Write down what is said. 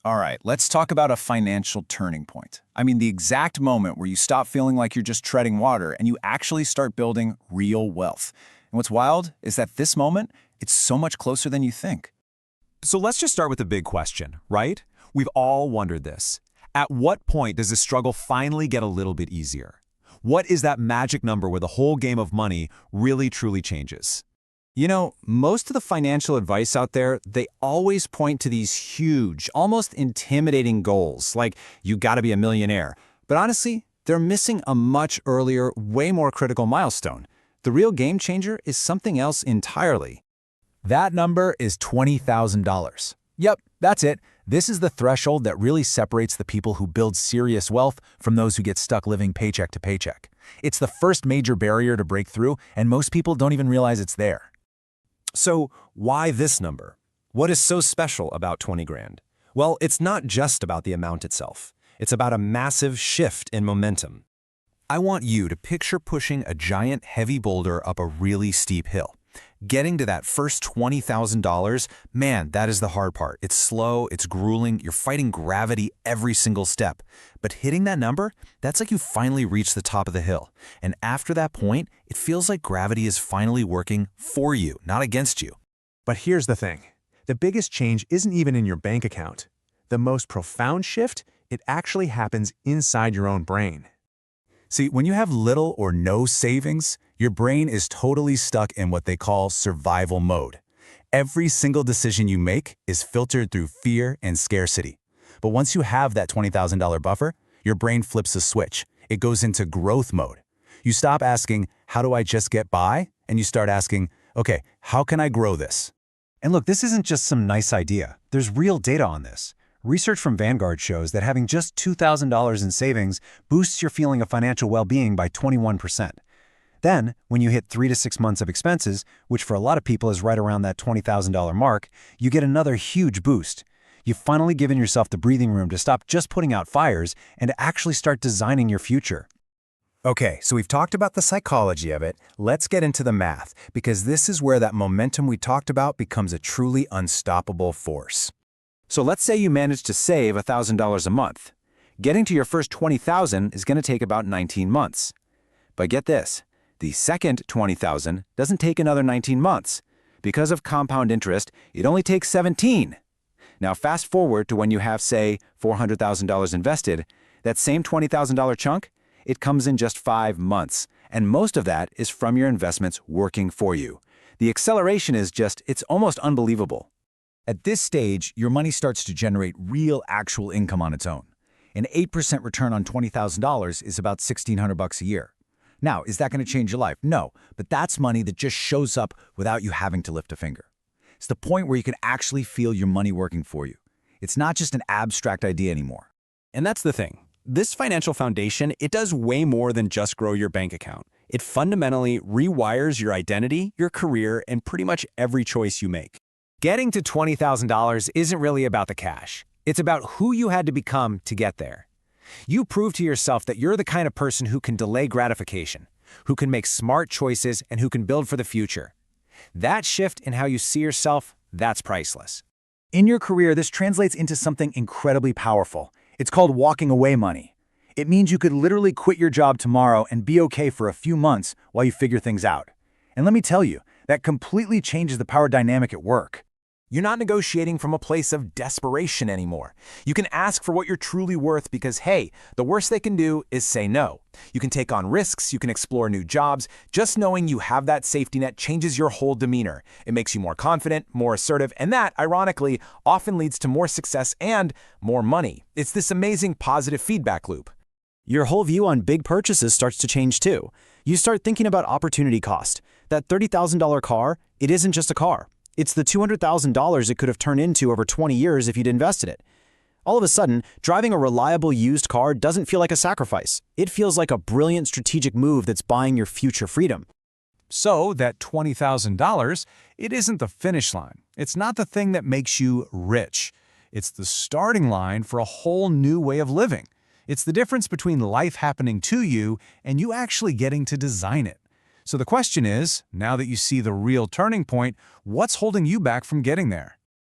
All right, let's talk about a financial turning point. I mean, the exact moment where you stop feeling like you're just treading water and you actually start building real wealth. And what's wild is that this moment, it's so much closer than you think. So let's just start with the big question, right? We've all wondered this. At what point does this struggle finally get a little bit easier? What is that magic number where the whole game of money really truly changes? You know, most of the financial advice out there, they always point to these huge, almost intimidating goals, like you gotta be a millionaire. But honestly, they're missing a much earlier, way more critical milestone. The real game changer is something else entirely. That number is $20,000. Yep, that's it. This is the threshold that really separates the people who build serious wealth from those who get stuck living paycheck to paycheck. It's the first major barrier to break through, and most people don't even realize it's there. So why this number? What is so special about 20 grand? Well, it's not just about the amount itself. It's about a massive shift in momentum. I want you to picture pushing a giant heavy boulder up a really steep hill. Getting to that first $20,000, man, that is the hard part. It's slow, it's grueling, you're fighting gravity every single step. But hitting that number, that's like you finally reached the top of the hill. And after that point, it feels like gravity is finally working for you, not against you. But here's the thing. The biggest change isn't even in your bank account. The most profound shift, it actually happens inside your own brain. See, when you have little or no savings, your brain is totally stuck in what they call survival mode. Every single decision you make is filtered through fear and scarcity. But once you have that $20,000 buffer, your brain flips a switch. It goes into growth mode. You stop asking, how do I just get by? And you start asking, okay, how can I grow this? And look, this isn't just some nice idea. There's real data on this. Research from Vanguard shows that having just $2,000 in savings boosts your feeling of financial well-being by 21%. Then, when you hit 3 to 6 months of expenses, which for a lot of people is right around that $20,000 mark, you get another huge boost. You've finally given yourself the breathing room to stop just putting out fires and to actually start designing your future. Okay, so we've talked about the psychology of it. Let's get into the math, because this is where that momentum we talked about becomes a truly unstoppable force. So let's say you manage to save $1,000 a month. Getting to your first $20,000 is going to take about 19 months. But get this, the second $20,000 doesn't take another 19 months. Because of compound interest, it only takes 17. Now fast forward to when you have, say, $400,000 invested, that same $20,000 chunk, it comes in just 5 months, and most of that is from your investments working for you. The acceleration is just, it's almost unbelievable. At this stage, your money starts to generate real actual income on its own. An 8% return on $20,000 is about $1,600 a year. Now, is that going to change your life? No, but that's money that just shows up without you having to lift a finger. It's the point where you can actually feel your money working for you. It's not just an abstract idea anymore. And that's the thing. This financial foundation, it does way more than just grow your bank account. It fundamentally rewires your identity, your career, and pretty much every choice you make. Getting to $20,000 isn't really about the cash. It's about who you had to become to get there. You prove to yourself that you're the kind of person who can delay gratification, who can make smart choices, and who can build for the future. That shift in how you see yourself, that's priceless. In your career, this translates into something incredibly powerful. It's called walking away money. It means you could literally quit your job tomorrow and be okay for a few months while you figure things out. And let me tell you, that completely changes the power dynamic at work. You're not negotiating from a place of desperation anymore. You can ask for what you're truly worth because, hey, the worst they can do is say no. You can take on risks, you can explore new jobs. Just knowing you have that safety net changes your whole demeanor. It makes you more confident, more assertive, and that, ironically, often leads to more success and more money. It's this amazing positive feedback loop. Your whole view on big purchases starts to change too. You start thinking about opportunity cost. That $30,000 car, it isn't just a car. It's the $200,000 it could have turned into over 20 years if you'd invested it. All of a sudden, driving a reliable used car doesn't feel like a sacrifice. It feels like a brilliant strategic move that's buying your future freedom. So that $20,000, it isn't the finish line. It's not the thing that makes you rich. It's the starting line for a whole new way of living. It's the difference between life happening to you and you actually getting to design it. So the question is, now that you see the real turning point, what's holding you back from getting there?